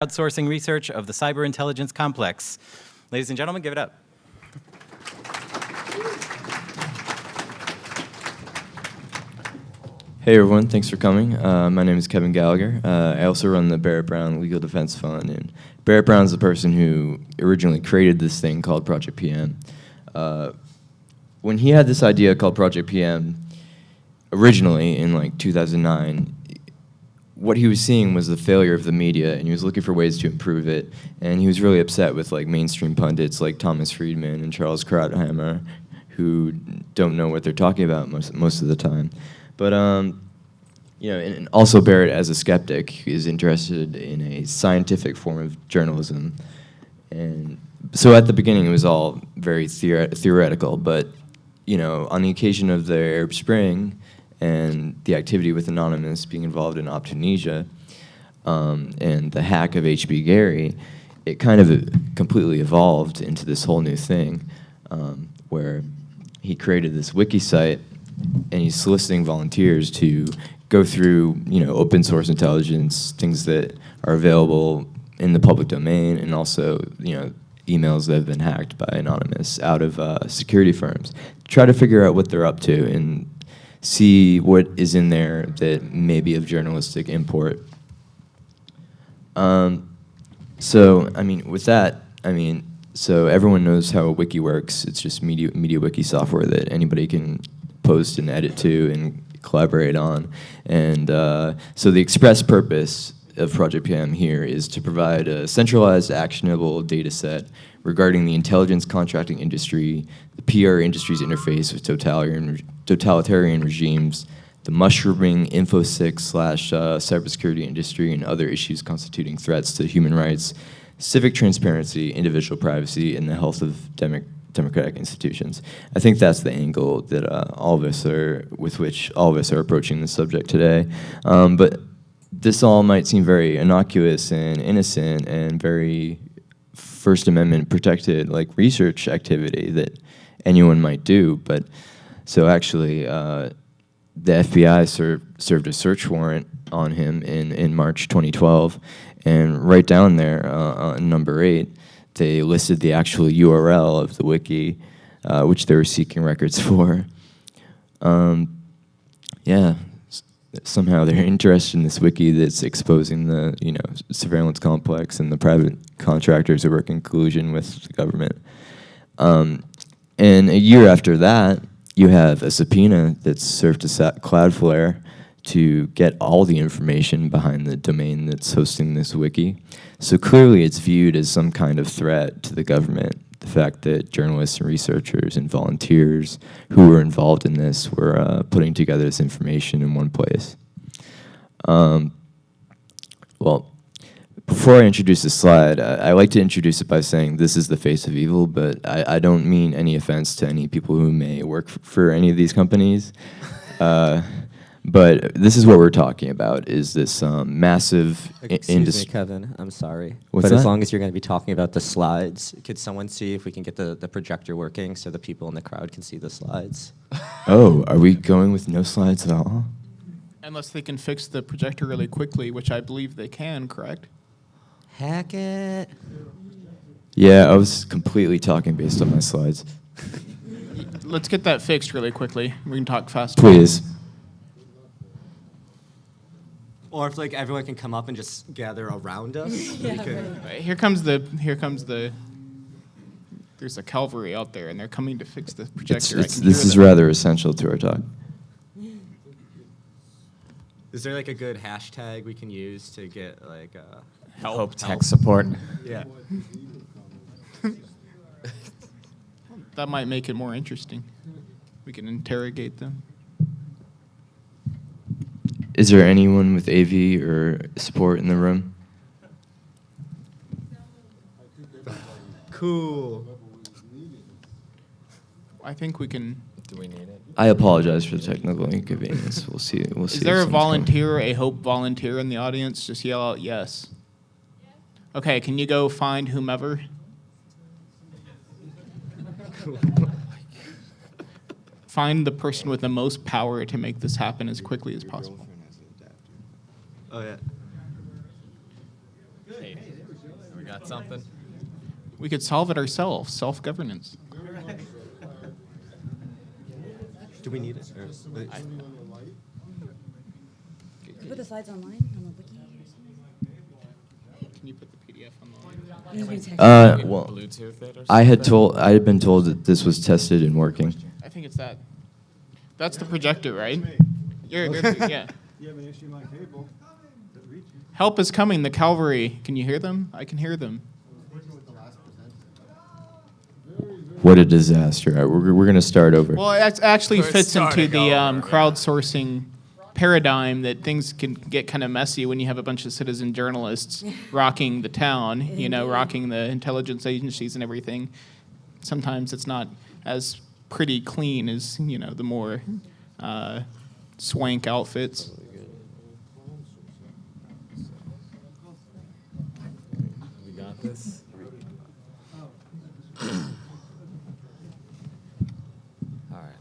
Crowdsourcing research of the cyber intelligence complex. Ladies and gentlemen, give it up. Hey everyone, thanks for coming. My name is Kevin Gallagher. I also run the Barrett Brown Legal Defense Fund, and Barrett Brown is the person who originally created this thing called Project PM. When he had this idea called Project PM, originally in like 2009, what he was seeing was the failure of the media, and he was looking for ways to improve it. And he was really upset with like mainstream pundits like Thomas Friedman and Charles Krauthammer, who don't know what they're talking about most of the time. But and also Barrett, as a skeptic, is interested in a scientific form of journalism. And so at the beginning, it was all very theoretical. But on the occasion of the Arab Spring and the activity with Anonymous being involved in Optunisia and the hack of H.B. Gary, it kind of completely evolved into this whole new thing where he created this wiki site, and he's soliciting volunteers to go through open source intelligence, things that are available in the public domain, and also emails that have been hacked by Anonymous out of security firms. Try to figure out what they're up to and see what is in there that may be of journalistic import. So everyone knows how a wiki works. It's just media wiki software that anybody can post and edit to and collaborate on. And so the express purpose of Project PM here is to provide a centralized, actionable data set regarding the intelligence contracting industry, the PR industry's interface with totalitarian regimes, the mushrooming InfoSec/cybersecurity industry, and other issues constituting threats to human rights, civic transparency, individual privacy, and the health of democratic institutions. I think that's the angle that with which all of us are approaching this subject today. But this all might seem very innocuous and innocent and very First Amendment protected, like research activity that anyone might do. But so actually, the FBI served a search warrant on him in March 2012, and right down there on number 8, they listed the actual URL of the wiki, which they were seeking records for. Somehow they're interested in this wiki that's exposing the surveillance complex and the private contractors who work in collusion with the government. And a year after that, you have a subpoena that's served to Cloudflare to get all the information behind the domain that's hosting this wiki. So clearly it's viewed as some kind of threat to the government, the fact that journalists and researchers and volunteers who were involved in this were putting together this information in one place. Well, before I introduce this slide, I like to introduce it by saying this is the face of evil, but I don't mean any offense to any people who may work for any of these companies. But this is what we're talking about, is this massive Excuse me, Kevin, I'm sorry. What's but that? As long as you're going to be talking about the slides, could someone see if we can get the projector working so the people in the crowd can see the slides? Oh, are we going with no slides at all? Unless they can fix the projector really quickly, which I believe they can, correct? Hack it. Yeah, I was completely talking based on my slides. Let's get that fixed really quickly. We can talk faster. Please. Or if everyone can come up and just gather around us. Here comes the. There's a cavalry out there, and they're coming to fix the projector. This is rather essential to our talk. Is there a good hashtag we can use to get Help tech support. Yeah. That might make it more interesting. We can interrogate them. Is there anyone with AV or support in the room? Cool. I think we can. Do we need it? I apologize for the technical inconvenience. We'll see. Is there a volunteer, a Hope volunteer in the audience? Just yell out yes. Okay, can you go find whomever? Find the person with the most power to make this happen as quickly as possible. Oh, yeah. Hey. got something? We could solve it ourselves, self-governance. Do we need it? Or, You put the slides online on the wiki. Can you put the PDF on the line? You can text Well, Bluetooth it or I had been told that this was tested and working. I think it's that. That's the projector, right? Yeah. You have an issue my cable that reaches. Help is coming, the cavalry. Can you hear them? I can hear them. What a disaster. All right, we're going to start over. Well, that actually We're fits into starting the over, yeah. crowdsourcing paradigm that things can get kind of messy when you have a bunch of citizen journalists rocking the town, rocking the intelligence agencies and everything. Sometimes it's not as pretty clean as, the more swank outfits. We got this. All right.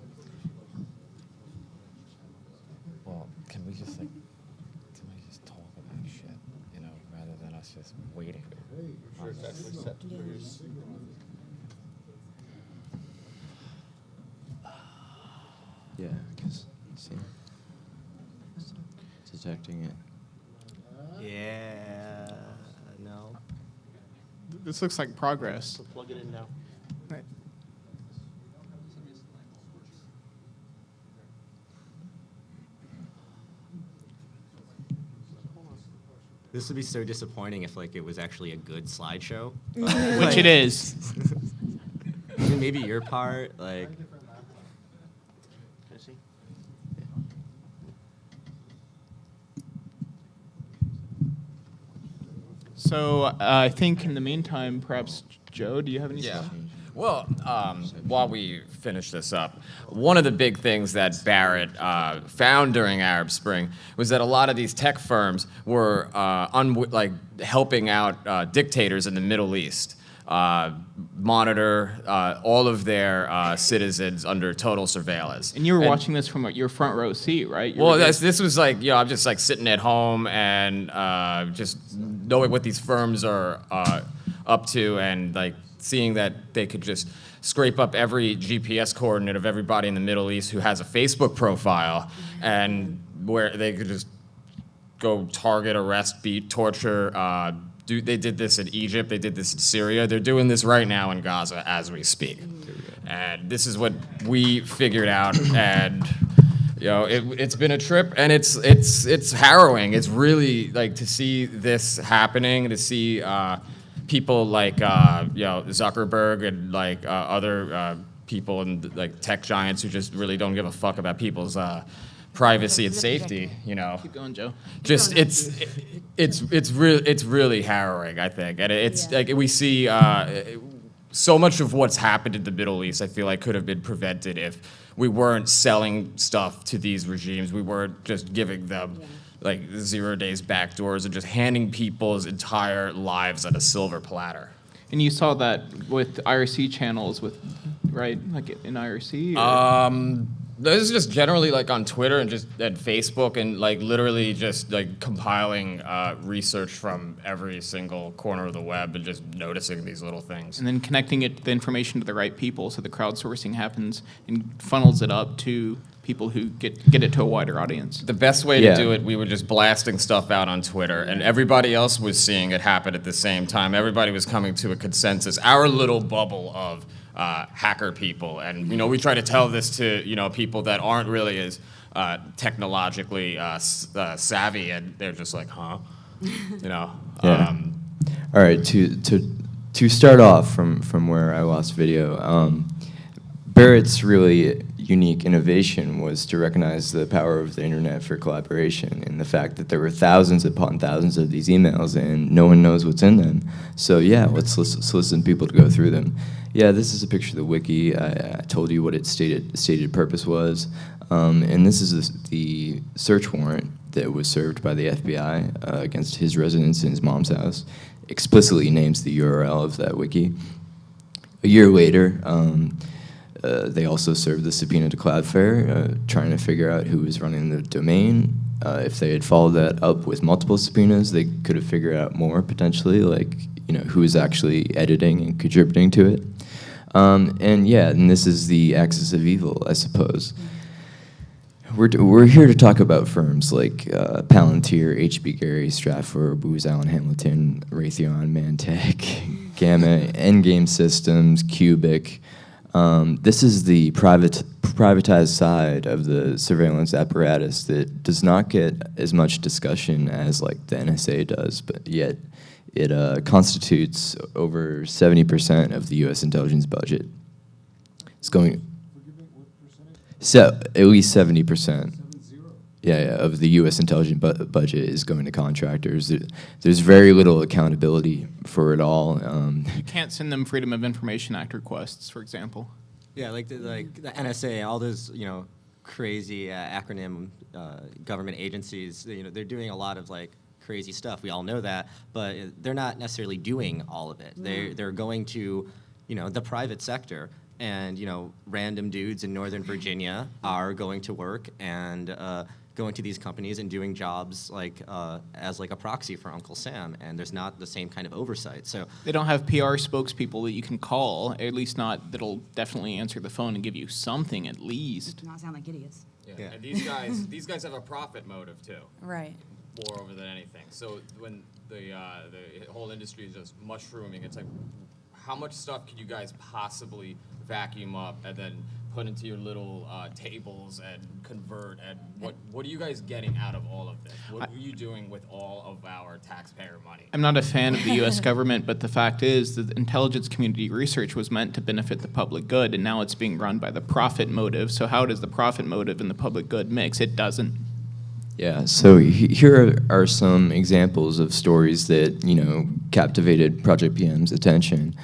Well, can we just talk about shit, rather than us just waiting? Yeah, because, see, detecting it. yeah. No. This looks like progress. Plug it in now. Right. This would be so disappointing if it was actually a good slideshow. Which it is. I mean, maybe your part, So I think in the meantime, perhaps, Joe, do you have any Yeah. stuff? Well, while we finish this up, one of the big things that Barrett found during Arab Spring was that a lot of these tech firms were helping out dictators in the Middle East monitor all of their citizens under total surveillance. And you were watching this from your front row seat, right? You Well, were there. this was I'm just sitting at home and just knowing what these firms are up to, and seeing that they could just scrape up every GPS coordinate of everybody in the Middle East who has a Facebook profile, and where they could just go target, arrest, beat, torture. They did this in Egypt. They did this in Syria. They're doing this right now in Gaza as we speak. And this is what we figured out. And it's been a trip, and it's harrowing. It's really to see this happening, to see people like Zuckerberg and other people and tech giants who just really don't give a fuck about people's privacy and safety. Keep going, Joe. Just it's really harrowing, I think, and it's we see so much of what's happened in the Middle East. I feel like could have been prevented if we weren't selling stuff to these regimes. We weren't just giving them 0 days backdoors and just handing people's entire lives on a silver platter. And you saw that with IRC channels, right? In IRC? Or? This is just generally on Twitter and just at Facebook, and literally just compiling research from every single corner of the web and just noticing these little things. And then connecting the information to the right people, so the crowdsourcing happens and funnels it up to people who get it to a wider audience. The best way to do it, we were just blasting stuff out on Twitter, and everybody else was seeing it happen at the same time. Everybody was coming to a consensus. Our little bubble of hacker people, and we try to tell this to people that aren't really as technologically savvy, and they're just like, huh, Yeah. All right. To start off from where I lost video, Barrett's really unique innovation was to recognize the power of the internet for collaboration and the fact that there were thousands upon thousands of these emails and no one knows what's in them. So let's solicit people to go through them. Yeah, this is a picture of the wiki. I told you what its stated purpose was. And this is the search warrant that was served by the FBI against his residence in his mom's house. Explicitly names the URL of that wiki. A year later, they also served the subpoena to Cloudflare, trying to figure out who was running the domain. If they had followed that up with multiple subpoenas, they could have figured out more potentially, who is actually editing and contributing to it. And this is the axis of evil, I suppose. We're here to talk about firms like Palantir, HB Gary, Stratfor, Booz Allen Hamilton, Raytheon, Mantech, Gamma, Endgame Systems, Cubic. This is the privatized side of the surveillance apparatus that does not get as much discussion as like the NSA does, but yet it constitutes over 70% of the U.S. intelligence budget. It's going. So at least 70%. Yeah, of the U.S. intelligence budget is going to contractors. There's very little accountability for it all. You can't send them Freedom of Information Act requests, for example. Yeah, like the NSA, all those crazy acronym government agencies. They're doing a lot of like crazy stuff. We all know that, but they're not necessarily doing all of it. They're going to the private sector. And random dudes in Northern Virginia are going to work and going to these companies and doing jobs like as like a proxy for Uncle Sam, and there's not the same kind of oversight. So they don't have PR spokespeople that you can call, at least not that'll definitely answer the phone and give you something at least. Do not sound like idiots. Yeah. And these guys have a profit motive too. Right. More over than anything. So when the whole industry is just mushrooming, it's like, how much stuff can you guys possibly vacuum up and then put into your little tables and convert? And what are you guys getting out of all of this? What are you doing with all of our taxpayer money? I'm not a fan of the U.S. government, but the fact is that intelligence community research was meant to benefit the public good, and now it's being run by the profit motive. So how does the profit motive and the public good mix? It doesn't. Yeah, so here are some examples of stories that, captivated Project PM's attention.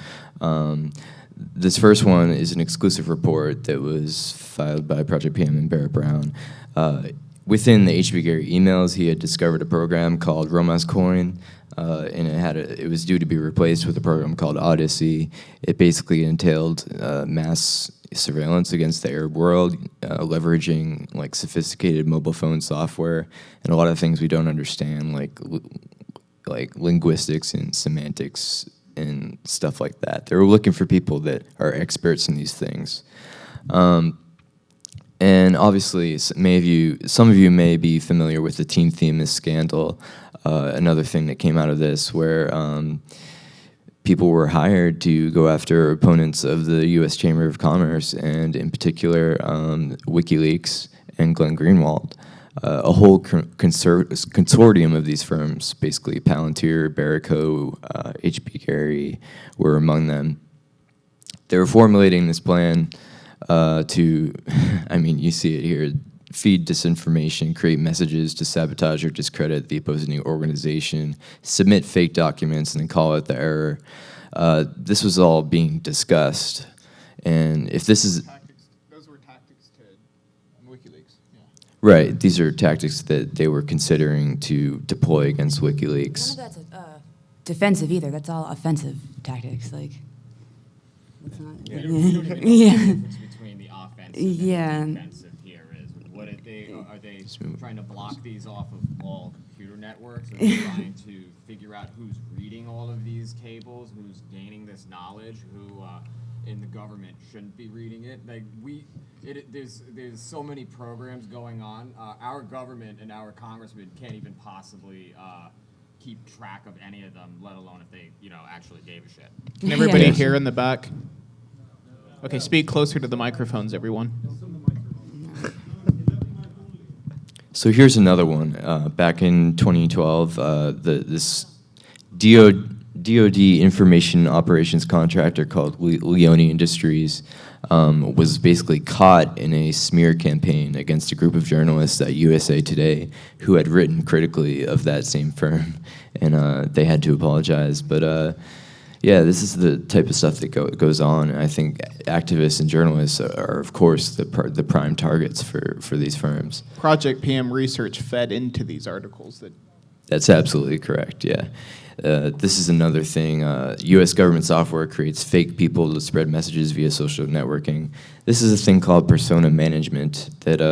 This first one is an exclusive report that was filed by Project PM and Barrett Brown. Within the HB Gary emails, he had discovered a program called Romas Coin, and it was due to be replaced with a program called Odyssey. It basically entailed mass surveillance against the Arab world, leveraging like sophisticated mobile phone software and a lot of things we don't understand, like linguistics and semantics and stuff like that. They were looking for people that are experts in these things. And obviously, some of you may be familiar with the Team Themis scandal, another thing that came out of this, where people were hired to go after opponents of the U.S. Chamber of Commerce, and in particular, WikiLeaks and Glenn Greenwald. A whole consortium of these firms, basically Palantir, Barrico, HB Gary, were among them. They were formulating this plan to, you see it here, feed disinformation, create messages to sabotage or discredit the opposing organization, submit fake documents, and then call out the error. This was all being discussed. And if this is... Those were tactics to WikiLeaks. Yeah. Right, these are tactics that they were considering to deploy against WikiLeaks. None of that's defensive either. That's all offensive tactics. Like, it's not. We don't even know the difference between the offensive and the defensive here is. What are they trying to block these off of all computer networks? Are they trying to figure out who's reading all of these cables, who's gaining this knowledge, who in the government shouldn't be reading it? Like there's so many programs going on. Our government and our congressmen can't even possibly keep track of any of them, let alone if they actually gave a shit. Can everybody hear in the back? Okay, speak closer to the microphones, everyone. So here's another one. Back in 2012, this DoD information operations contractor called Leone Industries was basically caught in a smear campaign against a group of journalists at USA Today who had written critically of that same firm, and they had to apologize. But this is the type of stuff that goes on, and I think activists and journalists are, of course, the prime targets for these firms. Project PM research fed into these articles. That's absolutely correct, yeah. This is another thing. U.S. government software creates fake people to spread messages via social networking. This is a thing called persona management that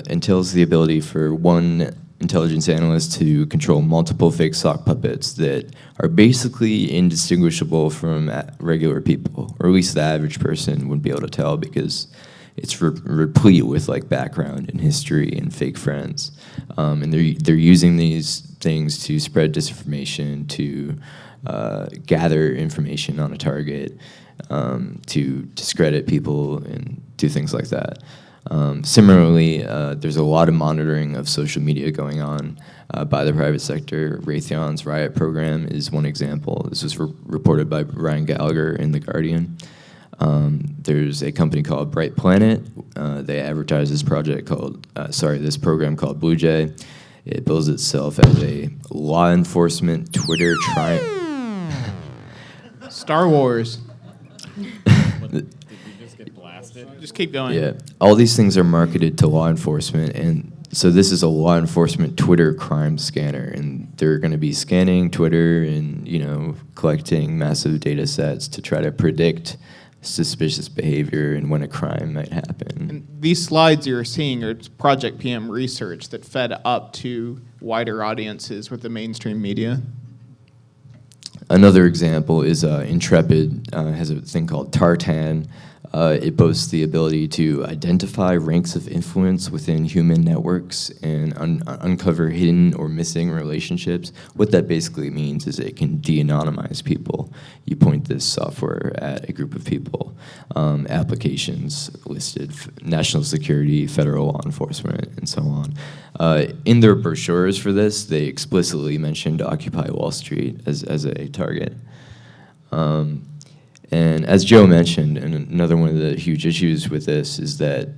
entails the ability for one intelligence analysts to control multiple fake sock puppets that are basically indistinguishable from regular people, or at least the average person wouldn't be able to tell because it's replete with like background and history and fake friends, and they're using these things to spread disinformation, to gather information on a target, to discredit people and do things like that. Similarly, there's a lot of monitoring of social media going on by the private sector. Raytheon's Riot program is one example. This was reported by Ryan Gallagher in The Guardian. There's a company called Bright Planet. They advertise this this program called Blue Jay. It bills itself as a law enforcement Twitter Star Wars. Did we just get blasted? Just keep going. Yeah, all these things are marketed to law enforcement, and so this is a law enforcement Twitter crime scanner, and they're going to be scanning Twitter and collecting massive data sets to try to predict suspicious behavior and when a crime might happen. And these slides you're seeing are Project PM research that fed up to wider audiences with the mainstream media. Another example is Ntrepid has a thing called Tartan. It boasts the ability to identify ranks of influence within human networks and uncover hidden or missing relationships. What that basically means is it can de-anonymize people. You point this software at a group of people, applications listed, national security, federal law enforcement, and so on. In their brochures for this, they explicitly mentioned Occupy Wall Street as a target. And as Joe mentioned, and another one of the huge issues with this is that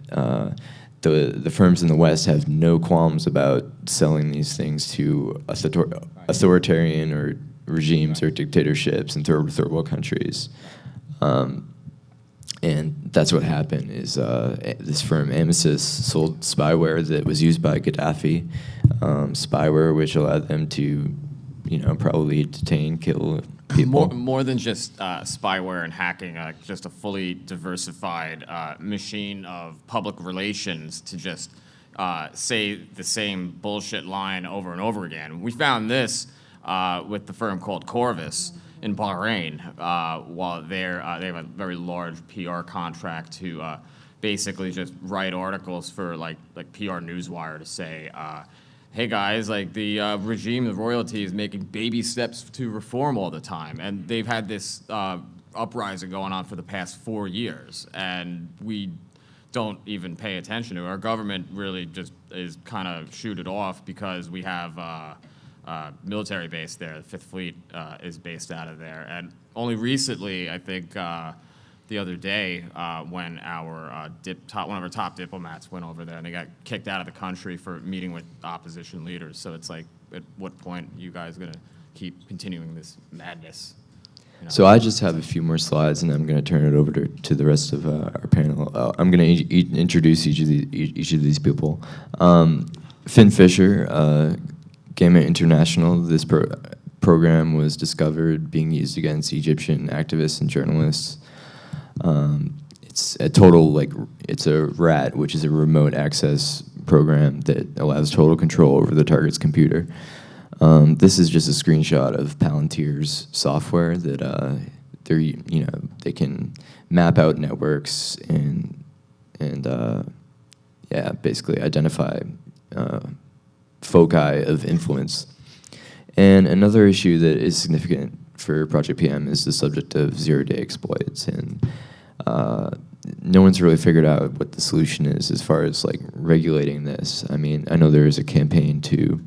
the firms in the West have no qualms about selling these things to authoritarian or regimes or dictatorships in third world countries. And that's what happened is this firm, Amesis, sold spyware that was used by Gaddafi, spyware which allowed them to, probably detain, kill people. More than just spyware and hacking, just a fully diversified machine of public relations to just say the same bullshit line over and over again. We found this with the firm called Corvus in Bahrain, while they have a very large PR contract to basically just write articles for like PR Newswire to say, hey guys, like the regime of royalty is making baby steps to reform all the time. And they've had this uprising going on for the past 4 years. And we don't even pay attention to it. Our government really just is kind of shoot it off because we have military base there. The Fifth Fleet is based out of there. And only recently, I think, the other day when our one of our top diplomats went over there and they got kicked out of the country for meeting with opposition leaders. So it's like, at what point are you guys going to keep continuing this madness? So I just have a few more slides, and I'm going to turn it over to the rest of our panel. I'm going to introduce each of these people. Finn Fisher, Gamma International. This program was discovered being used against Egyptian activists and journalists. It's it's a RAT, which is a remote access program that allows total control over the target's computer. This is just a screenshot of Palantir's software that they can map out networks and basically identify foci of influence. And another issue that is significant for Project PM is the subject of zero-day exploits, and no one's really figured out what the solution is as far as like regulating this. I mean, I know there is a campaign to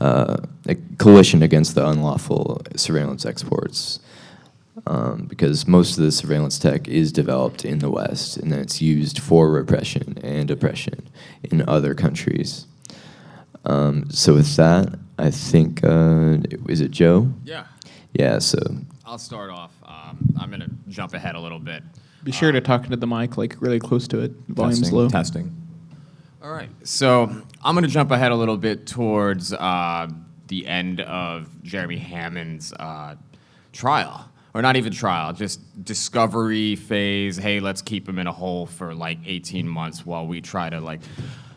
a coalition against the unlawful surveillance exports because most of the surveillance tech is developed in the West, and then it's used for repression and oppression in other countries. So with that, I think, is it Joe? Yeah. Yeah, so. I'll start off. I'm going to jump ahead a little bit. Be sure to talk into the mic, like really close to it. Volume's low. Testing. All right. So I'm going to jump ahead a little bit towards the end of Jeremy Hammond's trial. Or not even trial, just discovery phase. Hey, let's keep him in a hole for like 18 months while we try to like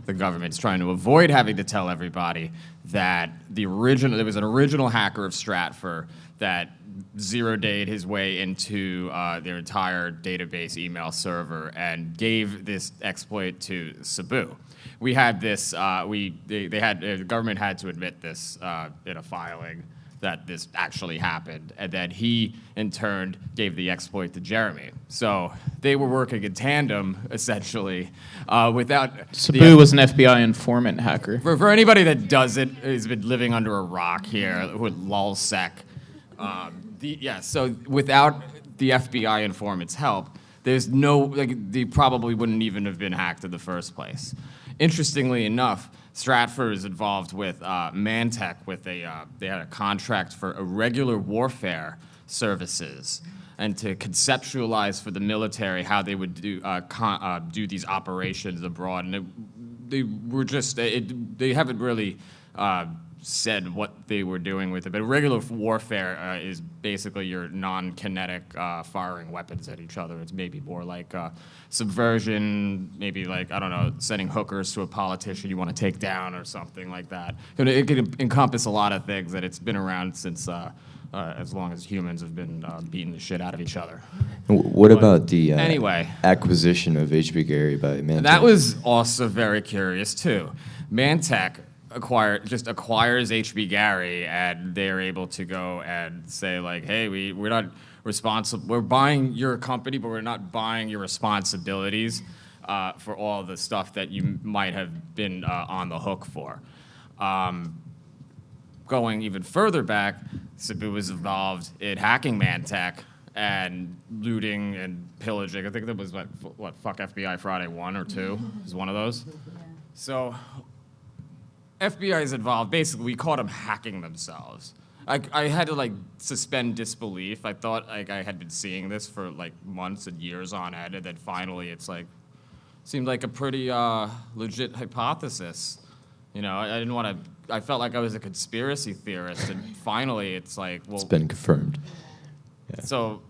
the government's trying to avoid having to tell everybody that there was an original hacker of Stratfor that zero-dayed his way into their entire database email server and gave this exploit to Cebu. We had this. The government had to admit this in a filing that this actually happened, and then he, in turn, gave the exploit to Jeremy. So they were working in tandem, essentially, without... Cebu was an FBI informant hacker. For anybody that doesn't, has been living under a rock here with lulsec, so without the FBI informant's help, there's no, they probably wouldn't even have been hacked in the first place. Interestingly enough, Stratfor is involved with Mantech they had a contract for irregular warfare services and to conceptualize for the military how they would do these operations abroad. And they haven't really said what they were doing with it. But irregular warfare is basically your non-kinetic firing weapons at each other. It's maybe more like subversion, maybe like, I don't know, sending hookers to a politician you want to take down or something like that. It could encompass a lot of things, that it's been around since as long as humans have been beating the shit out of each other. What about the anyway, acquisition of HB Gary by Mantech? That was also very curious too. Mantech acquires HB Gary, and they're able to go and say like, hey, we're not responsible. We're buying your company, but we're not buying your responsibilities for all the stuff that you might have been on the hook for. Going even further back, Cebu was involved in hacking Mantech and looting and pillaging. I think that was what Fuck FBI Friday 1 or 2 was one of those. So FBI is involved. Basically, we caught them hacking themselves. I had to suspend disbelief. I thought I had been seeing this for months and years on end, and then finally it's seemed like a pretty legit hypothesis. You know, I didn't want to. I felt like I was a conspiracy theorist, and finally it's well, it's been confirmed. Yeah. So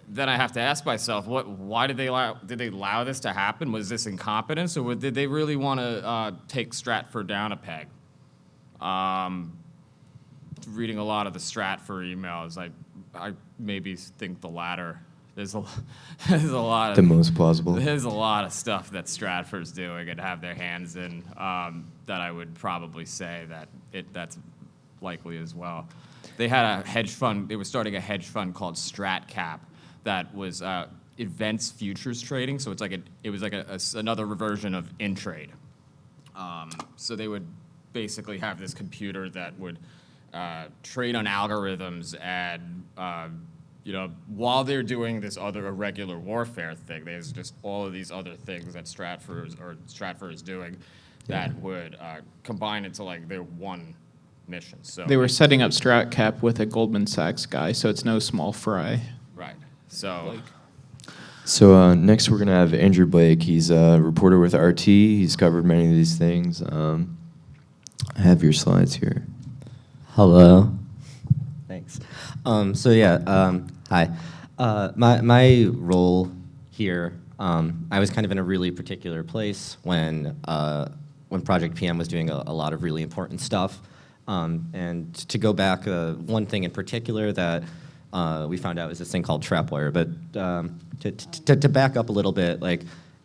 then I have to ask myself, why did they allow this to happen? Was this incompetence, or did they really want to take Stratfor down a peg? Reading a lot of the Stratfor emails, I maybe think the latter. There's a lot of The most plausible. There's a lot of stuff that Stratfor's doing and have their hands in that I would probably say that that's likely as well. They had a hedge fund. They were starting a hedge fund called StratCap that was events futures trading. So it was another version of Ntrepid. So they would basically have this computer that would trade on algorithms, and while they're doing this other irregular warfare thing, there's just all of these other things that Stratfor is doing that would combine into their one mission. So They were setting up StratCap with a Goldman Sachs guy, so it's no small fry. right. So So next we're going to have Andrew Blake. He's a reporter with RT. He's covered many of these things. I have your slides here. Hello. Thanks. Hi. My role here, I was kind of in a really particular place when Project PM was doing a lot of really important stuff. And to go back, one thing in particular that we found out was this thing called Trapwire. But to back up a little bit,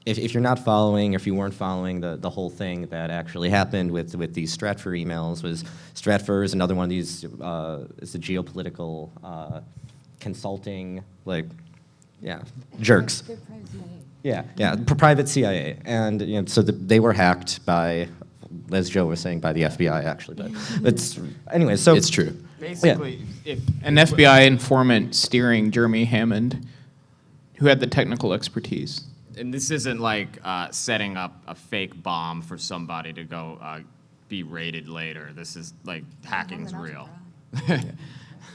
if you're not following, or if you weren't following the whole thing that actually happened with these Stratfor emails, was Stratfor is another one of these, it's a geopolitical consulting, jerks. Private CIA. And so they were hacked by, as Joe was saying, by the FBI actually. But anyway, so It's true. basically, if An FBI informant steering Jeremy Hammond, who had the technical expertise. and this isn't setting up a fake bomb for somebody to go be raided later. This is hacking's real.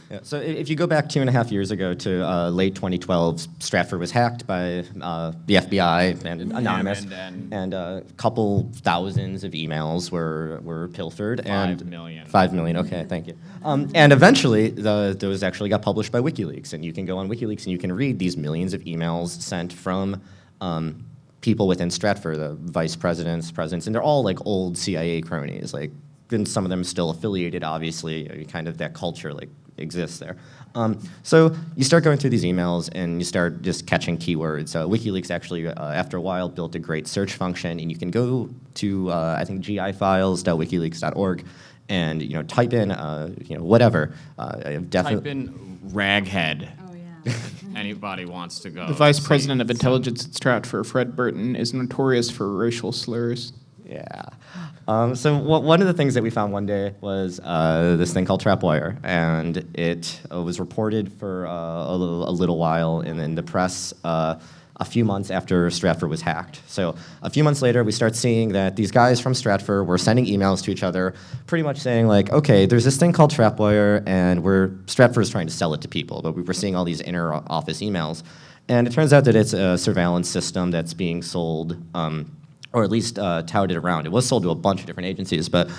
Yeah, so if you go back 2.5 years ago to late 2012, Stratfor was hacked by the FBI and anonymous, and a couple thousands of emails were pilfered. 5 million. 5 million, okay, thank you. And eventually, those actually got published by WikiLeaks, and you can go on WikiLeaks and you can read these millions of emails sent from people within Stratfor, the vice presidents, and they're all like old CIA cronies. Like, and some of them still affiliated, obviously. Kind of that culture like exists there. So you start going through these emails and you start just catching keywords. WikiLeaks actually, after a while, built a great search function, and you can go to I think gifiles.wikileaks.org and type in whatever. Type in raghead. Oh, yeah. Anybody wants to go. The vice see president of some- intelligence at Stratfor, Fred Burton, is notorious for racial slurs. Yeah. So one of the things that we found one day was this thing called Trapwire, and it was reported for a little while in the press a few months after Stratfor was hacked. So a few months later, we start seeing that these guys from Stratfor were sending emails to each other, pretty much saying like, okay, there's this thing called Trapwire, and Stratfor is trying to sell it to people, but we were seeing all these inner office emails. And it turns out that it's a surveillance system that's being sold, or at least touted around. It was sold to a bunch of different agencies, but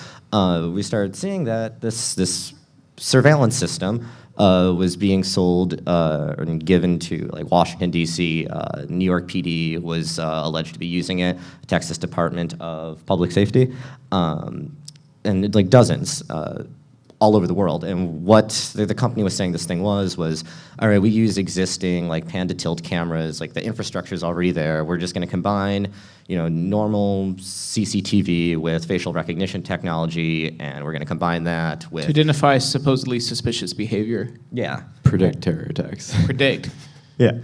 we started seeing that this surveillance system was being sold and given to like Washington, D.C. New York PD was alleged to be using it, Texas Department of Public Safety, and like dozens all over the world. And what the company was saying this thing was, all right, we use existing like pan to tilt cameras, like the infrastructure is already there. We're just going to combine, normal CCTV with facial recognition technology, and we're going to combine that with To identify supposedly suspicious behavior. yeah, Predict terror attacks. Predict. yeah.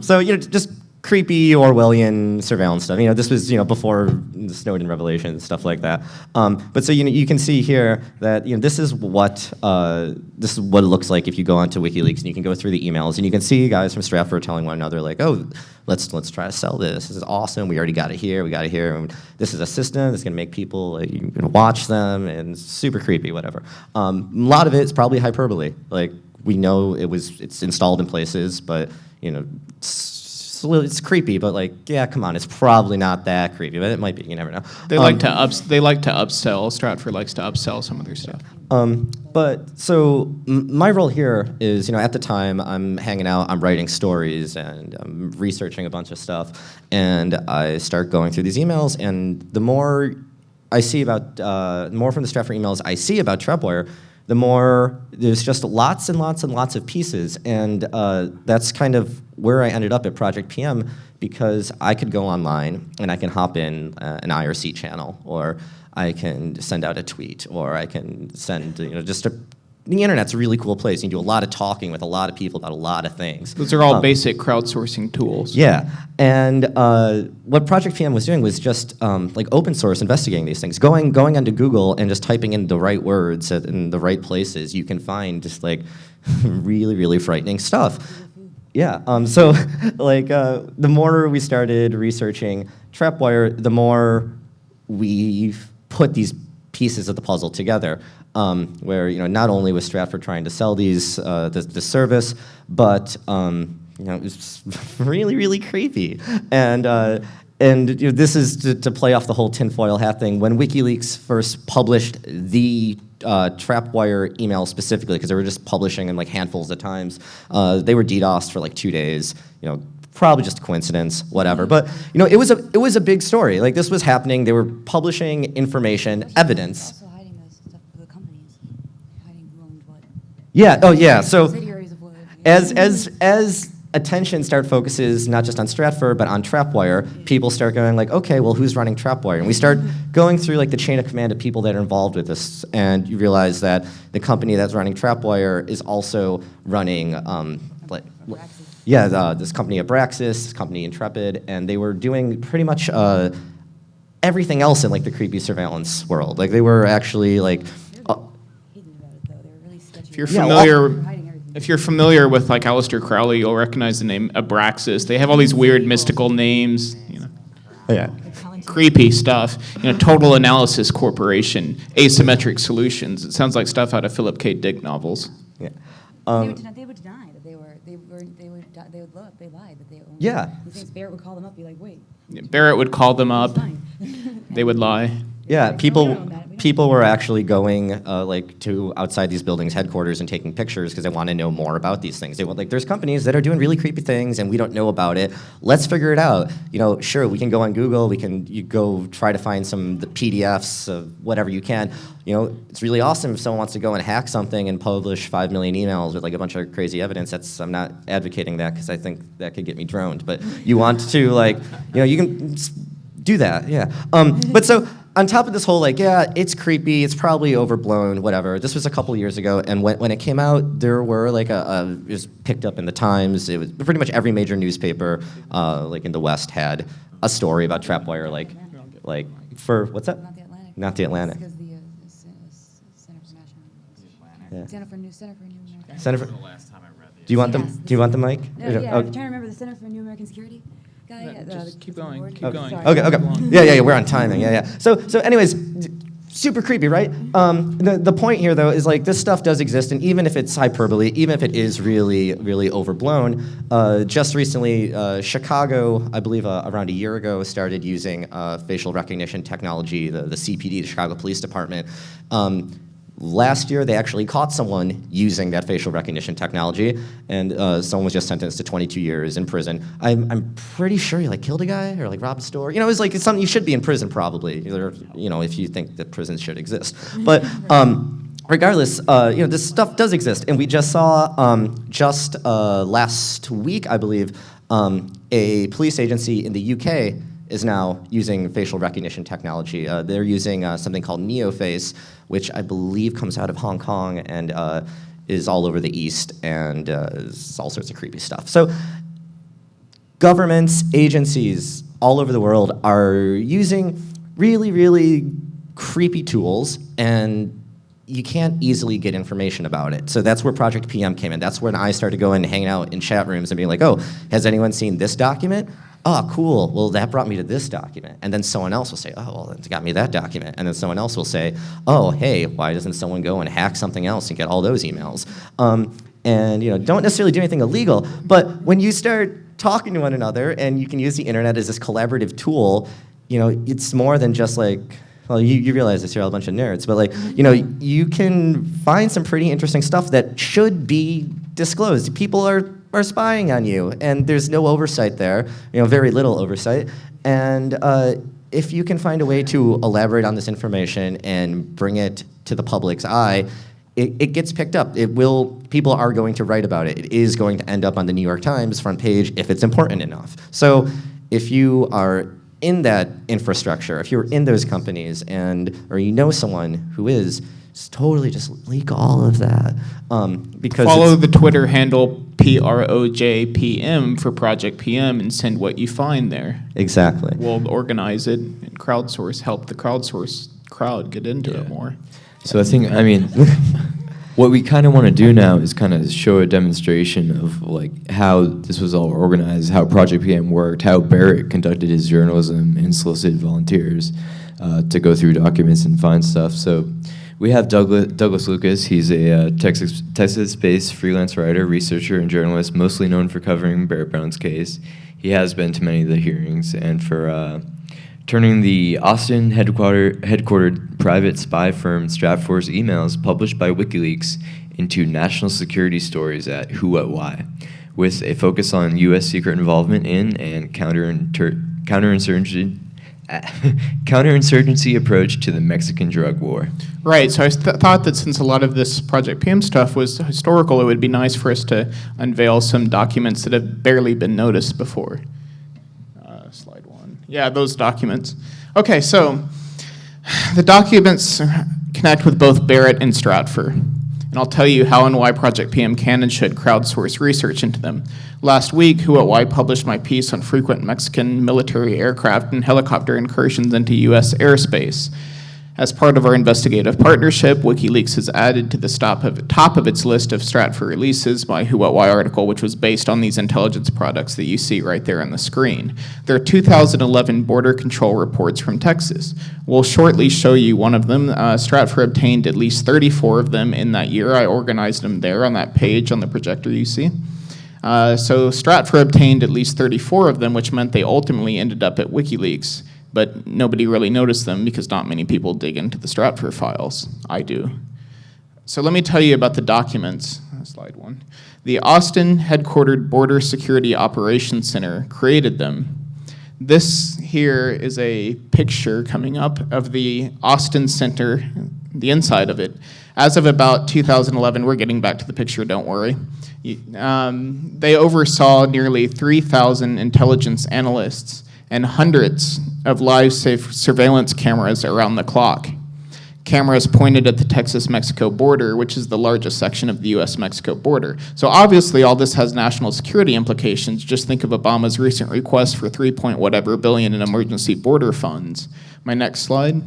So just creepy Orwellian surveillance stuff. This was before the Snowden revelation, stuff like that. But so you can see here that this is what it looks like if you go onto WikiLeaks and you can go through the emails and you can see guys from Stratfor telling one another like, oh, let's try to sell this. This is awesome. We already got it here. We got it here. And this is a system that's gonna make people like, you can watch them, and it's super creepy. Whatever. A lot of it is probably hyperbole. Like we know it's installed in places, but it's creepy, but like, yeah, come on, it's probably not that creepy, but it might be. You never know. They like to upsell. Stratfor likes to upsell some of their stuff. But so my role here is, at the time I'm hanging out, I'm writing stories, and I'm researching a bunch of stuff, and I start going through these emails, and the more I see about, more from the Stratfor emails I see about Trapwire, the more there's just lots and lots and lots of pieces, and that's kind of where I ended up at Project PM, because I could go online and I can hop in an IRC channel, or I can send out a tweet, or I can send the internet's a really cool place. You can do a lot of talking with a lot of people about a lot of things. Those are all basic crowdsourcing tools. Yeah, and what Project PM was doing was just like open source investigating these things, going onto Google and just typing in the right words in the right places. You can find just like really, really frightening stuff. Yeah, so like the more we started researching Trapwire, the more we put these pieces of the puzzle together. Where not only was Stratfor trying to sell these the service, but it was really, really creepy. And this is to play off the whole tinfoil hat thing. When WikiLeaks first published the Trapwire email specifically, because they were just publishing in like handfuls of times, they were DDoSed for like 2 days. Probably just a coincidence, whatever. But it was a big story. Like this was happening. They were publishing information, evidence. Also hiding those stuff for the companies. Hiding who owned what. Yeah. Oh, yeah. So Subsidiaries of what. as attention focuses not just on Stratfor but on Trapwire, people start going like, okay, well, who's running Trapwire? And we start going through like the chain of command of people that are involved with this, and you realize that the company that's running Trapwire is also running this company Abraxis, this company Ntrepid, and they were doing pretty much everything else in like the creepy surveillance world. Like they were actually like. Hidden about it though. They were really sketchy. If you're Yeah, familiar, hiding everything. if you're familiar with like Aleister Crowley, you'll recognize the name Abraxis. They have all these weird mystical names. Yeah. Creepy stuff. Total Analysis Corporation, Asymmetric Solutions. It sounds like stuff out of Philip K. Dick novels. Yeah. They would deny that they lied that they owned. Yeah. These things, Barrett would call them up, be like, wait. Barrett would call them up. It's fine. They would lie. Yeah, No, we people don't own that. We don't people were actually going like to outside these buildings headquarters and taking pictures because they want to know more about these things. They want, like, there's companies that are doing really creepy things and we don't know about it. Let's figure it out. You know, sure, we can go on Google. You go try to find the PDFs of whatever you can. You know, it's really awesome if someone wants to go and hack something and publish 5 million emails with like a bunch of crazy evidence. I'm not advocating that because I think that could get me droned. But you want to, like, you know, you can do that, yeah. But so on top of this whole, like, yeah, it's creepy, it's probably overblown, whatever. This was a couple years ago, and when it came out, there were like it was picked up in the Times. It was pretty much every major newspaper, like in the West, had a story about trapwire, like for what's that? Not the Atlantic. Not the Atlantic. Because the Center for National. Yeah. Center for New American. Center for, The last time I read do you want the Yes, Do you want the mic? No, yeah, Oh, I'm trying to remember the Center for New American Security guy. Just keep the going, board. keep Okay, going. sorry. Okay. Yeah, we're on timing. Yeah. So anyways, super creepy, right? The point here, though, is like this stuff does exist, and even if it's hyperbole, even if it is really, really overblown, just recently, Chicago, I believe around a year ago, started using facial recognition technology, the CPD, the Chicago Police Department. Last year, they actually caught someone using that facial recognition technology, and someone was just sentenced to 22 years in prison. I'm pretty sure he like killed a guy or like robbed a store. You know, it's something you should be in prison probably, or, you know, if you think that prisons should exist. But regardless, you know, this stuff does exist, and we just saw just last week, I believe, a police agency in the UK is now using facial recognition technology. They're using something called NeoFace, which I believe comes out of Hong Kong and is all over the East, and is all sorts of creepy stuff. So governments, agencies all over the world are using really, really creepy tools, and you can't easily get information about it. So that's where Project PM came in. That's when I started going and hanging out in chat rooms and being like, oh, has anyone seen this document? Oh, cool. Well, that brought me to this document. And then someone else will say, oh, well, it's got me that document. And then someone else will say, oh, hey, why doesn't someone go and hack something else and get all those emails? And, you know, don't necessarily do anything illegal, but when you start talking to one another and you can use the internet as this collaborative tool, you know, it's more than just like, well, you realize this, you're all a bunch of nerds, but like, you know, you can find some pretty interesting stuff that should be disclosed. People are spying on you, and there's no oversight there, you know, very little oversight. And if you can find a way to elaborate on this information and bring it to the public's eye, it gets picked up. People are going to write about it. It is going to end up on the New York Times front page if it's important enough. So if you are in that infrastructure, if you're in those companies or you know someone who is, just leak all of that. Because follow the Twitter handle PROJPM for Project PM and send what you find there. Exactly. We'll organize it and help the crowdsource crowd get into it more. So I think, I mean, what we kind of want to do now is kind of show a demonstration of like how this was all organized, how Project PM worked, how Barrett conducted his journalism and solicited volunteers to go through documents and find stuff. So we have Douglas Lucas. He's a Texas-based freelance writer, researcher, and journalist, mostly known for covering Barrett Brown's case. He has been to many of the hearings and for turning the Austin headquartered private spy firm Stratfor's emails published by WikiLeaks into national security stories at Who, What, Why, with a focus on U.S. secret involvement in and counterinsurgency approach to the Mexican drug war. Right, so I thought that since a lot of this Project PM stuff was historical, it would be nice for us to unveil some documents that have barely been noticed before. Slide one. Yeah, those documents. Okay, so the documents connect with both Barrett and Stratfor, and I'll tell you how and why Project PM can and should crowdsource research into them. Last week, Who at Why published my piece on frequent Mexican military aircraft and helicopter incursions into U.S. airspace. As part of our investigative partnership, WikiLeaks has added to the top of its list of Stratfor releases my Who, What, Why article, which was based on these intelligence products that you see right there on the screen. There are 2011 border control reports from Texas. We'll shortly show you one of them. Stratfor obtained at least 34 of them in that year. I organized them there on that page on the projector you see. So Stratfor obtained at least 34 of them, which meant they ultimately ended up at WikiLeaks. but nobody really noticed them because not many people dig into the Stratfor files. I do. So let me tell you about the documents. Slide 1. The Austin headquartered Border Security Operations Center created them. This here is a picture coming up of the Austin Center, the inside of it. As of about 2011, we're getting back to the picture, don't worry. They oversaw nearly 3,000 intelligence analysts and hundreds of live surveillance cameras around the clock. Cameras pointed at the Texas-Mexico border, which is the largest section of the U.S.-Mexico border. So obviously all this has national security implications. Just think of Obama's recent request for $3 billion in emergency border funds. My next slide.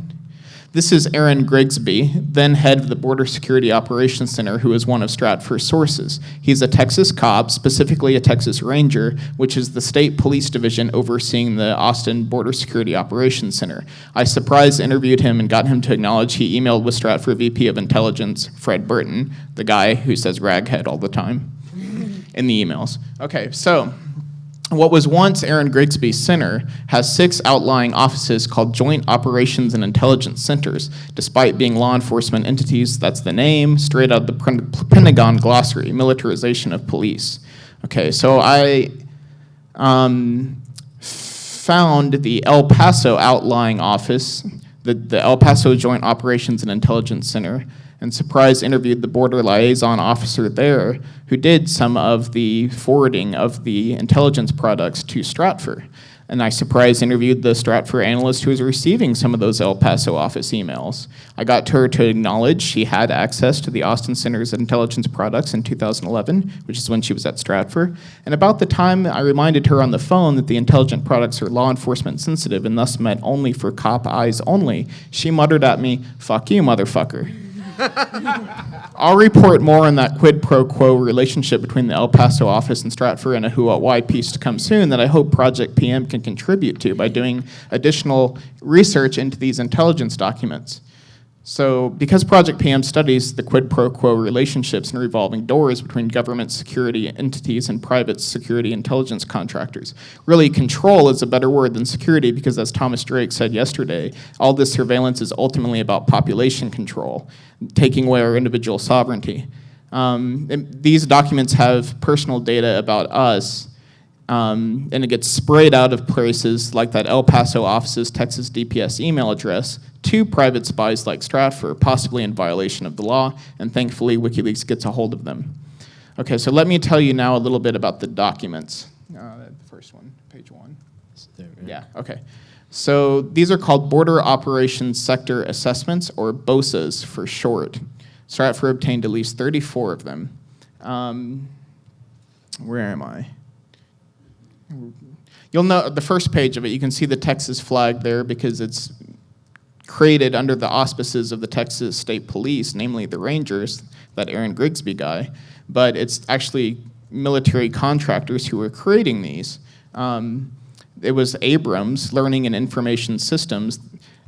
This is Aaron Grigsby, then head of the Border Security Operations Center, who is one of Stratfor's sources. He's a Texas cop, specifically a Texas Ranger, which is the state police division overseeing the Austin Border Security Operations Center. I surprise interviewed him and got him to acknowledge he emailed with Stratfor VP of Intelligence, Fred Burton, the guy who says raghead all the time in the emails. Okay, so what was once Aaron Grigsby's center has 6 outlying offices called Joint Operations and Intelligence Centers. Despite being law enforcement entities, that's the name, straight out of the Pentagon glossary, militarization of police. Okay, so I found the El Paso outlying office, the El Paso Joint Operations and Intelligence Center, and surprise interviewed the border liaison officer there who did some of the forwarding of the intelligence products to Stratfor. And I surprise interviewed the Stratfor analyst who was receiving some of those El Paso office emails. I got her to acknowledge she had access to the Austin Center's intelligence products in 2011, which is when she was at Stratfor. And about the time I reminded her on the phone that the intelligent products are law enforcement sensitive and thus meant only for cop eyes only, she muttered at me, "Fuck you, motherfucker." I'll report more on that quid pro quo relationship between the El Paso office and Stratfor in a who, what, why piece to come soon that I hope Project PM can contribute to by doing additional research into these intelligence documents. So because Project PM studies the quid pro quo relationships and revolving doors between government security entities and private security intelligence contractors, really control is a better word than security because as Thomas Drake said yesterday, all this surveillance is ultimately about population control, taking away our individual sovereignty. These documents have personal data about us, and it gets sprayed out of places like that El Paso office's Texas DPS email address to private spies like Stratfor, possibly in violation of the law, and thankfully WikiLeaks gets a hold of them. Okay, so let me tell you now a little bit about the documents. The first one, page 1. Yeah, okay. So these are called Border Operations Sector Assessments, or BOSAs for short. Stratfor obtained at least 34 of them. Where am I? You'll know the first page of it, you can see the Texas flag there because it's created under the auspices of the Texas State Police, namely the Rangers, that Aaron Grigsby guy, but it's actually military contractors who were creating these. It was Abrams, Learning and Information Systems.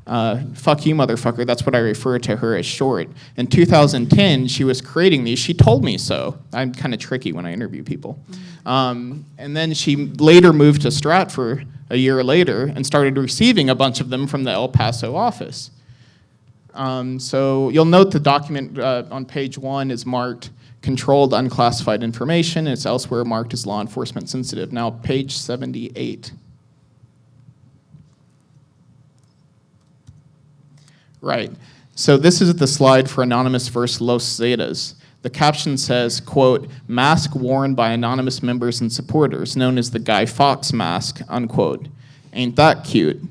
Fuck you, motherfucker, that's what I refer to her as short. In 2010, she was creating these. She told me so. I'm kind of tricky when I interview people. And then she later moved to Stratfor a year later and started receiving a bunch of them from the El Paso office. So you'll note the document on page 1 is marked controlled unclassified information. It's elsewhere marked as law enforcement sensitive. Now page 78. Right. So this is the slide for Anonymous versus Los Zetas. The caption says, quote, mask worn by anonymous members and supporters, known as the Guy Fawkes mask, unquote. Ain't that cute?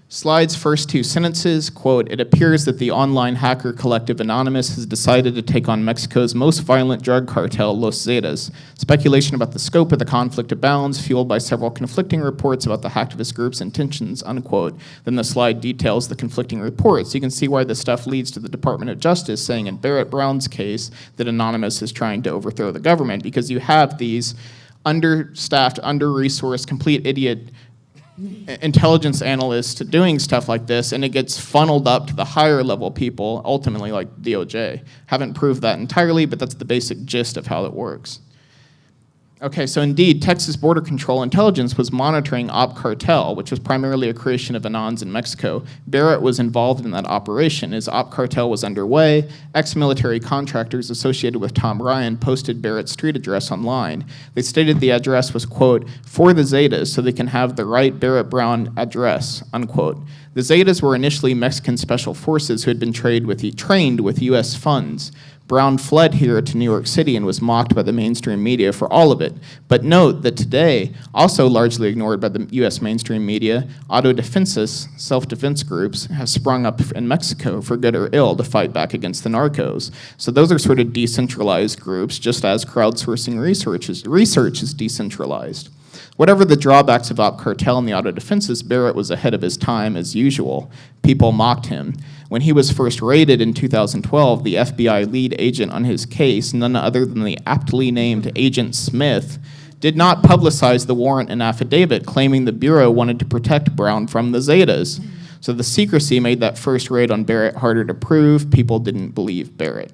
Slide's first 2 sentences, quote, it appears that the online hacker collective Anonymous has decided to take on Mexico's most violent drug cartel, Los Zetas. Speculation about the scope of the conflict abounds, fueled by several conflicting reports about the hacktivist group's intentions, unquote. Then the slide details the conflicting reports. You can see why this stuff leads to the Department of Justice saying in Barrett Brown's case that Anonymous is trying to overthrow the government because you have these understaffed, under-resourced, complete idiot intelligence analysts doing stuff like this, and it gets funneled up to the higher level people, ultimately like DOJ. Haven't proved that entirely, but that's the basic gist of how it works. Okay, so indeed, Texas Border Control Intelligence was monitoring Op Cartel, which was primarily a creation of Anons in Mexico. Barrett was involved in that operation. As Op Cartel was underway, ex-military contractors associated with Tom Ryan posted Barrett's street address online. They stated the address was, quote, for the Zetas so they can have the right Barrett Brown address, unquote. The Zetas were initially Mexican special forces who had been trained with U.S. funds. Brown fled here to New York City and was mocked by the mainstream media for all of it. But note that today, also largely ignored by the U.S. mainstream media, autodefensas, self-defense groups, have sprung up in Mexico for good or ill to fight back against the narcos. So those are sort of decentralized groups, just as crowdsourcing research is decentralized. Whatever the drawbacks of Op Cartel and the autodefenses, Barrett was ahead of his time as usual. People mocked him. When he was first raided in 2012, the FBI lead agent on his case, none other than the aptly named Agent Smith, did not publicize the warrant and affidavit claiming the Bureau wanted to protect Brown from the Zetas. So the secrecy made that first raid on Barrett harder to prove. People didn't believe Barrett.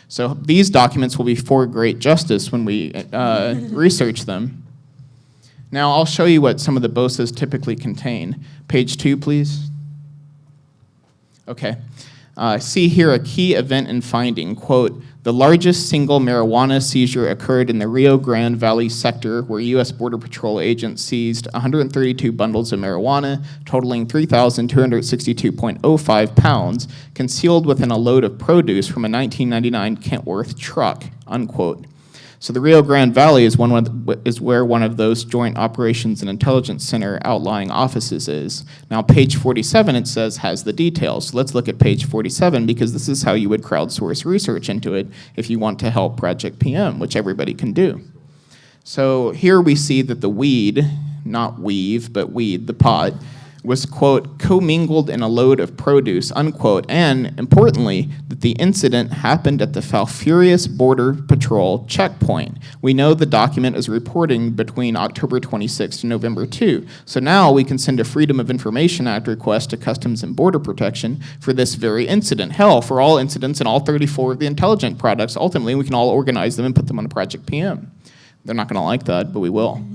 So these documents will be for great justice when we research them. Now I'll show you what some of the BOSAs typically contain. Page 2, please. Okay. See here a key event and finding, quote, the largest single marijuana seizure occurred in the Rio Grande Valley sector where U.S. Border Patrol agents seized 132 bundles of marijuana totaling 3,262.05 pounds concealed within a load of produce from a 1999 Kentworth truck, unquote. So the Rio Grande Valley is where one of those Joint Operations and Intelligence Center outlying offices is. Now, page 47, it says, has the details. So let's look at page 47, because this is how you would crowdsource research into it if you want to help Project PM, which everybody can do. So here we see that the weed, not weave, but weed, the pot, was, quote, commingled in a load of produce, unquote, and, importantly, that the incident happened at the Falfurrias Border Patrol checkpoint. We know the document is reporting between October 26 and November 2, so now we can send a Freedom of Information Act request to Customs and Border Protection for this very incident. Hell, for all incidents in all 34 of the intelligent products, ultimately we can all organize them and put them on a Project PM. They're not gonna like that, but we will.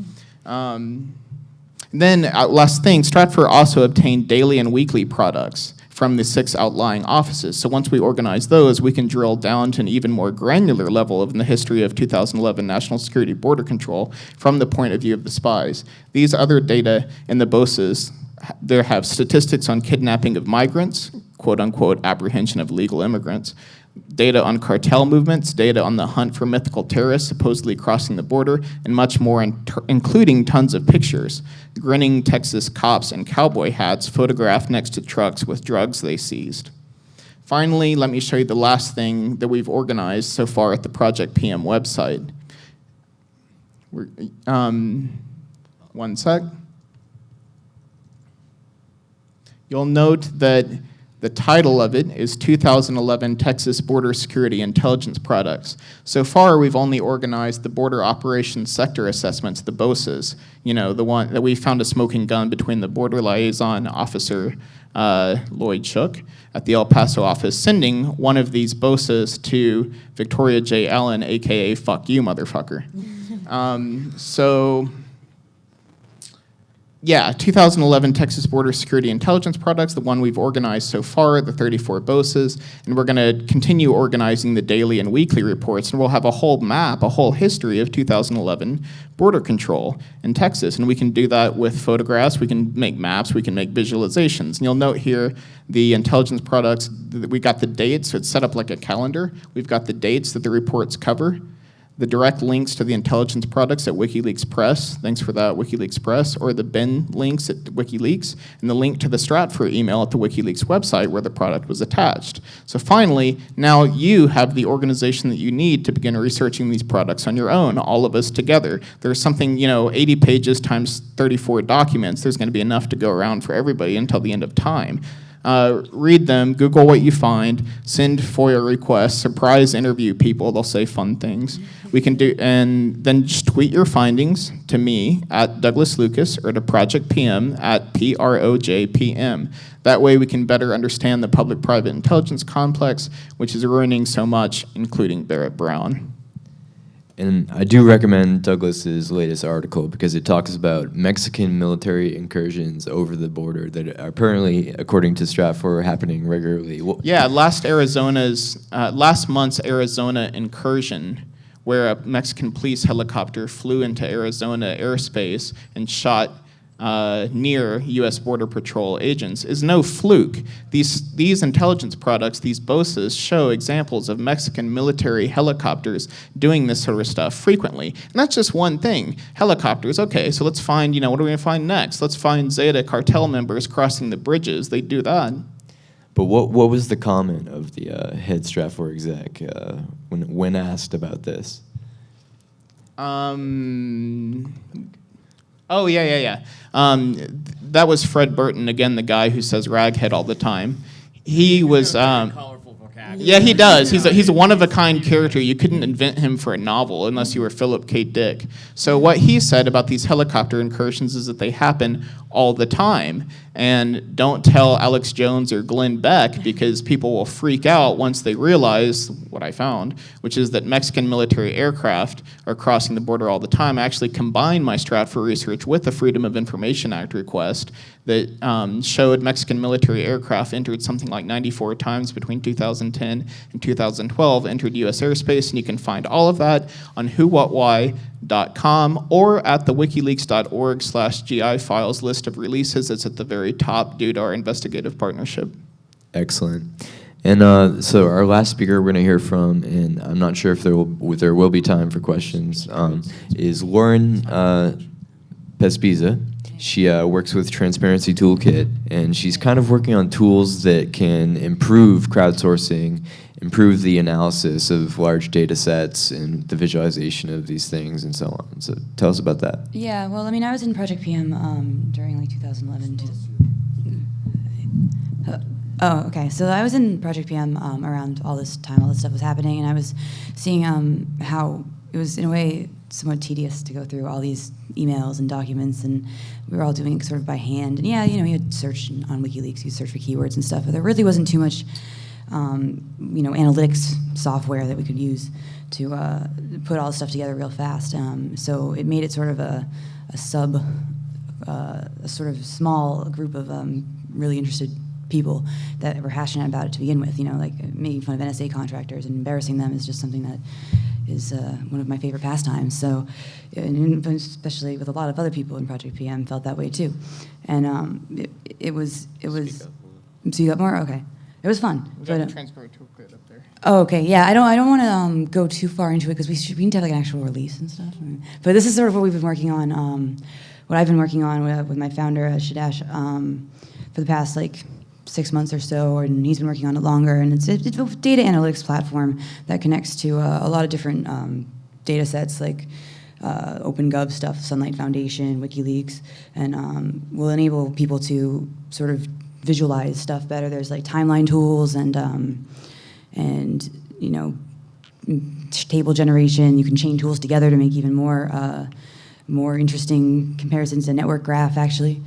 Then, last thing, Stratfor also obtained daily and weekly products from the 6 outlying offices. So once we organize those, we can drill down to an even more granular level of the history of 2011 National Security Border Control from the point of view of the spies. These other data in the BOSAs, they have statistics on kidnapping of migrants, quote-unquote apprehension of illegal immigrants, data on cartel movements, data on the hunt for mythical terrorists supposedly crossing the border, and much more, including tons of pictures. Grinning Texas cops in cowboy hats photographed next to trucks with drugs they seized. Finally, let me show you the last thing that we've organized so far at the Project PM website. One sec. You'll note that the title of it is 2011 Texas Border Security Intelligence Products. So far, we've only organized the Border Operations Sector Assessments, the BOSAs. You know, the one that we found a smoking gun between the Border Liaison Officer, Lloyd Shook, at the El Paso office, sending one of these BOSAs to Victoria J. Allen, AKA fuck you, motherfucker. Yeah, 2011 Texas Border Security Intelligence Products, the one we've organized so far, the 34 BOSAs, and we're going to continue organizing the daily and weekly reports, and we'll have a whole map, a whole history of 2011 border control in Texas, and we can do that with photographs, we can make maps, we can make visualizations. And you'll note here the intelligence products, we got the dates, so it's set up like a calendar. We've got the dates that the reports cover, the direct links to the intelligence products at WikiLeaks Press, thanks for that, WikiLeaks Press, or the bin links at WikiLeaks, and the link to the Stratfor email at the WikiLeaks website where the product was attached. So finally, now you have the organization that you need to begin researching these products on your own, all of us together. There's something, 80 pages times 34 documents, there's gonna be enough to go around for everybody until the end of time. Read them, Google what you find, send FOIA requests, surprise interview people, they'll say fun things. We can do, and then just tweet your findings to me at Douglas Lucas or to Project PM at PROJPM. That way we can better understand the public-private intelligence complex, which is ruining so much, including Barrett Brown. And I do recommend Douglas's latest article because it talks about Mexican military incursions over the border that are apparently, according to Stratfor, happening regularly. Yeah, last month's Arizona incursion, where a Mexican police helicopter flew into Arizona airspace and shot near U.S. Border Patrol agents, is no fluke. These intelligence products, these BOSAs, show examples of Mexican military helicopters doing this sort of stuff frequently. And that's just one thing. Helicopters, okay, so let's find, what are we going to find next? Let's find Zeta cartel members crossing the bridges. They do that. But what was the comment of the head Stratfor exec when asked about this? Oh, yeah. That was Fred Burton, again, the guy who says raghead all the time. He was, Colorful vocabulary. yeah, he does. He's a one-of-a-kind character. You couldn't invent him for a novel unless you were Philip K. Dick. So what he said about these helicopter incursions is that they happen all the time. And don't tell Alex Jones or Glenn Beck because people will freak out once they realize what I found, which is that Mexican military aircraft are crossing the border all the time. I actually combined my Stratfor research with the Freedom of Information Act request that showed Mexican military aircraft entered something like 94 times between 2010 and 2012, entered U.S. airspace, and you can find all of that on whowhatwhy.com or at the wikileaks.org/GI files list of releases. It's at the very top due to our investigative partnership. Excellent. And so our last speaker we're going to hear from, and I'm not sure if there will be time for questions, is Lauren Pespiza. She works with Transparency Toolkit, and she's kind of working on tools that can improve crowdsourcing, improve the analysis of large data sets and the visualization of these things and so on. So tell us about that. Yeah, well, I mean, I was in Project PM during like 2011. Oh, okay. So I was in Project PM around all this time, all this stuff was happening, and I was seeing how it was, in a way, somewhat tedious to go through all these emails and documents, and we were all doing it sort of by hand. And yeah, you had search on WikiLeaks, you search for keywords and stuff, but there really wasn't too much, analytics software that we could use to put all this stuff together real fast. So it made it sort of a sort of small group of really interested people that were passionate about it to begin with. Like making fun of NSA contractors and embarrassing them is just something that is one of my favorite pastimes. So, and especially with a lot of other people in Project PM felt that way too. And it was. Speak up more. Okay, it was fun. We got the Transparent Toolkit up there. Oh, okay. Yeah, I don't want to go too far into it because we need to have like an actual release and stuff. But this is sort of what we've been working on. What I've been working on with my founder Shadash for the past 6 months or so, and he's been working on it longer. And it's a data analytics platform that connects to a lot of different data sets like OpenGov stuff, Sunlight Foundation, WikiLeaks, and will enable people to sort of visualize stuff better. There's timeline tools and table generation. You can chain tools together to make even more interesting comparisons to network graph, actually.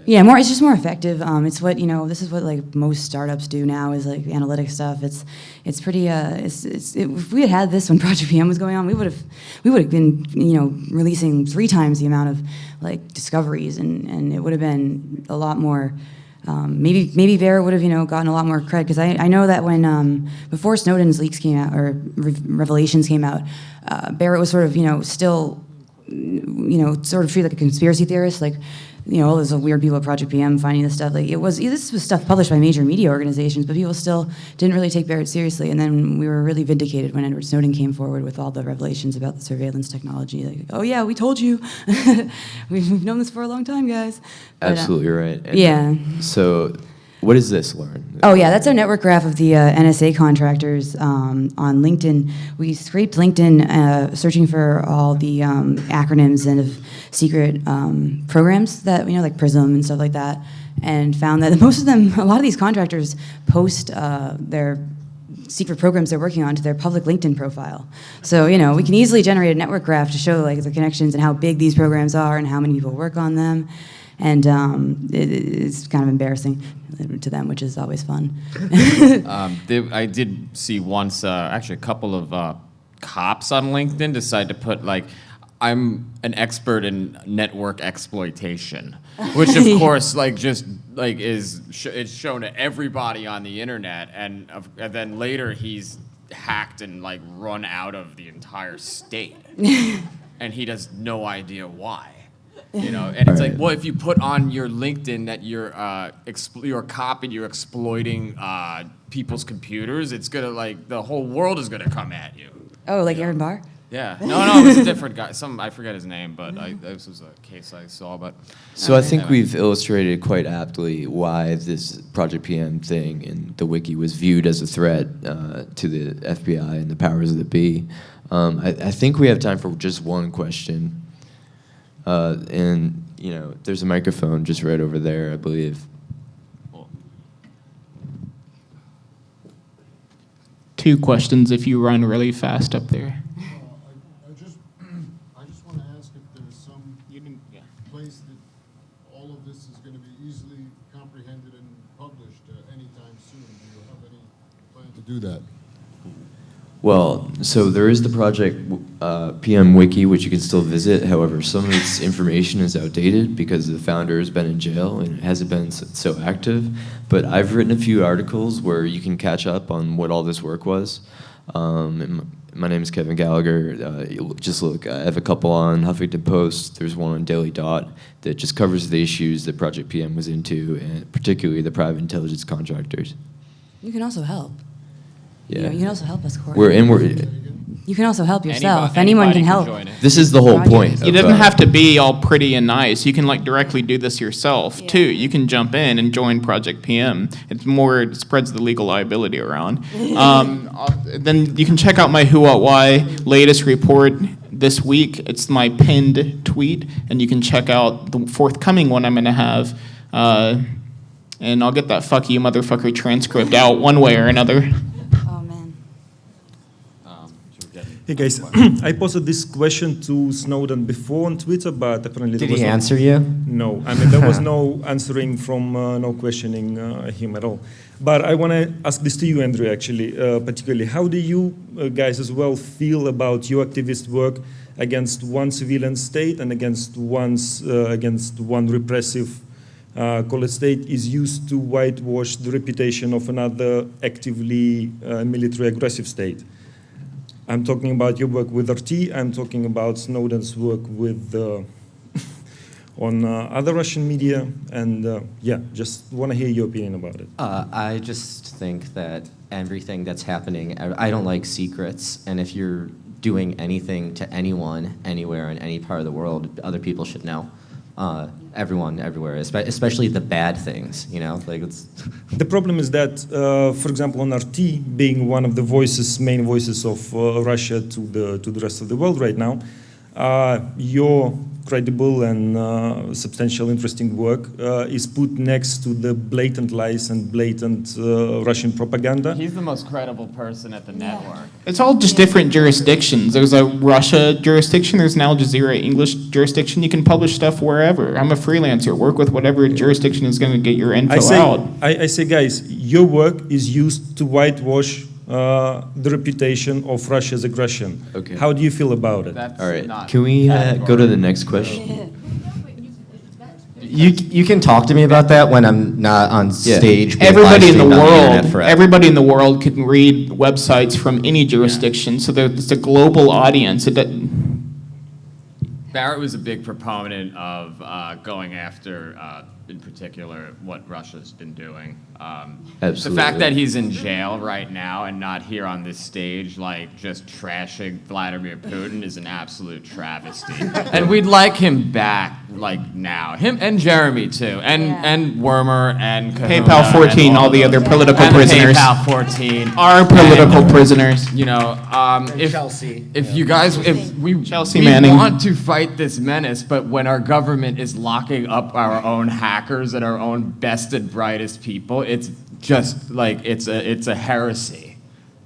Yeah, more. It's just more effective. It's what this is what most startups do now is analytic stuff. It's pretty. If we had this when Project PM was going on, we would have been releasing 3 times the amount of discoveries, and it would have been a lot more. Maybe Barrett would have gotten a lot more cred because I know that when before Snowden's leaks came out or revelations came out, Barrett was sort of still sort of treated like a conspiracy theorist all those weird people at Project PM finding this stuff. This was stuff published by major media organizations, but people still didn't really take Barrett seriously. And then we were really vindicated when Edward Snowden came forward with all the revelations about the surveillance technology. Oh yeah, we told you. We've known this for a long time, guys. But, Absolutely right. And yeah. So what is this, Lauren? Oh yeah, that's our network graph of the NSA contractors on LinkedIn. We scraped LinkedIn searching for all the acronyms and of secret programs that like Prism and stuff like that, and found that most of them, a lot of these contractors post their secret programs they're working on to their public LinkedIn profile. So we can easily generate a network graph to show the connections and how big these programs are and how many people work on them. And it's kind of embarrassing to them, which is always fun. I did see once, actually a couple of cops on LinkedIn decide to put like, I'm an expert in network exploitation, which of course like just like it's shown to everybody on the internet, and then later he's hacked and like run out of the entire state, and he has no idea why. You know, and it's like, well, if you put on your LinkedIn that you're a cop and you're exploiting people's computers, it's gonna like the whole world is gonna come at you. Oh, like Aaron Barr? Yeah, no, it's a different guy. I forget his name, but this was a case I saw. But So I think we've illustrated quite aptly why this Project PM thing in the wiki was viewed as a threat to the FBI and the powers that be. I think we have time for just one question. And, you know, there's a microphone just right over there, I believe. Two questions if you run really fast up there. I just want to ask if there's some place that all of this is going to be easily comprehended and published anytime soon. Do you have any plan to do that? Well, so there is the Project PM Wiki, which you can still visit. However, some of its information is outdated because the founder has been in jail and it hasn't been so active. But I've written a few articles where you can catch up on what all this work was. My name is Kevin Gallagher. Just look, I have a couple on Huffington Post. There's one on Daily Dot that just covers the issues that Project PM was into, and particularly the private intelligence contractors. You can also help. Yeah. You know, you can also help us, Corey. You can also help yourself. Anyone can help. join it. This is the whole point. It doesn't have to be all pretty and nice. You can like directly do this yourself too. You can jump in and join Project PM. It's more, it spreads the legal liability around. Then you can check out my Who What Why latest report this week. It's my pinned tweet, and you can check out the forthcoming one I'm going to have. And I'll get that fuck you motherfucker transcript out one way or another. Oh, man. Hey guys, I posted this question to Snowden before on Twitter, but apparently Did there was he no, answer you? No, I mean there was no answering from, no questioning him at all. But I want to ask this to you, Andrew, actually, particularly. How do you guys as well feel about your activist work against one civilian state and against one repressive call it state is used to whitewash the reputation of another actively military aggressive state? I'm talking about your work with RT. I'm talking about Snowden's work with on other Russian media, and yeah, just want to hear your opinion about it. I just think that everything that's happening, I don't like secrets, and if you're doing anything to anyone, anywhere, in any part of the world, other people should know. Everyone, everywhere, especially the bad things, you know? Like it's The problem is that, for example, on RT, being one of the main voices of Russia to the rest of the world right now, your credible and substantial, interesting work is put next to the blatant lies and blatant Russian propaganda. He's the most credible person at the network. It's all just different jurisdictions. There's a Russia jurisdiction, there's an Al Jazeera English jurisdiction. You can publish stuff wherever. I'm a freelancer. Work with whatever jurisdiction is going to get your info out. I say, guys, your work is used to whitewash the reputation of Russia's aggression. Okay. How do you feel about it? That's All right, not can we categorical. go to the next question? you can talk to me about that when I'm not on stage. being Everybody in the live-streamed on internet world, forever. everybody in the world can read websites from any jurisdiction. So it's a global audience. Barrett was a big proponent of going after, in particular, what Russia's been doing. The Absolutely. fact that he's in jail right now and not here on this stage, like just trashing Vladimir Putin, is an absolute travesty. And we'd like him back, like now. Him and Jeremy too, and Wormer and Kahuna PayPal 14, and all the those. other political And prisoners. PayPal 14. Our political prisoners. You know, if you guys, if we Chelsea Manning. want to fight this menace, but when our government is locking up our own hackers and our own best and brightest people, it's just like it's a heresy.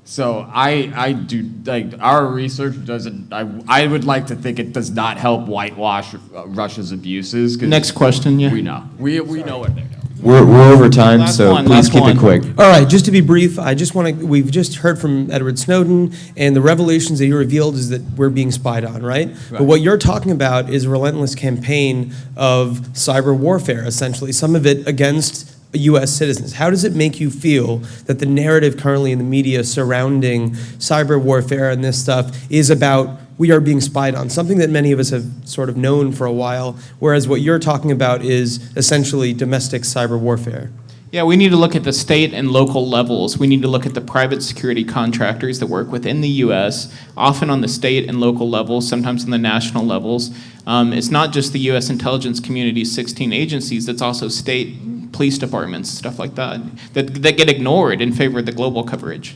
So I do like our research doesn't. I would like to think it does not help whitewash Russia's abuses. 'Cause Next question, yeah. we know we know what they're doing. We're over time, Last so one, please last keep one. it quick. All right, just to be brief, we've just heard from Edward Snowden, and the revelations that he revealed is that we're being spied on, right? But what you're talking about is a relentless campaign of cyber warfare, essentially, some of it against U.S. citizens. How does it make you feel that the narrative currently in the media surrounding cyber warfare and this stuff is about we are being spied on, something that many of us have sort of known for a while, whereas what you're talking about is essentially domestic cyber warfare? Yeah, we need to look at the state and local levels. We need to look at the private security contractors that work within the U.S., often on the state and local levels, sometimes on the national levels. It's not just the U.S. intelligence community's 16 agencies, it's also state police departments, stuff like that, that get ignored in favor of the global coverage.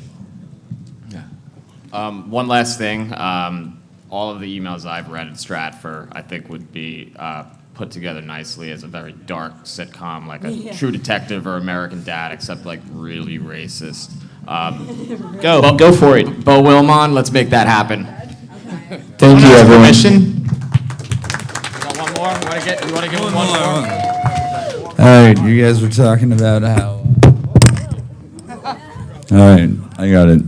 One last thing. All of the emails I've read at Stratfor, I think, would be put together nicely as a very dark sitcom, like a True Detective or American Dad, except like really racist. Go for it. Bo Wilmon, let's make that happen. Thank you, everyone. Permission? You got one more? You want to give him one more? All right, you guys were talking about how. All right, I got it.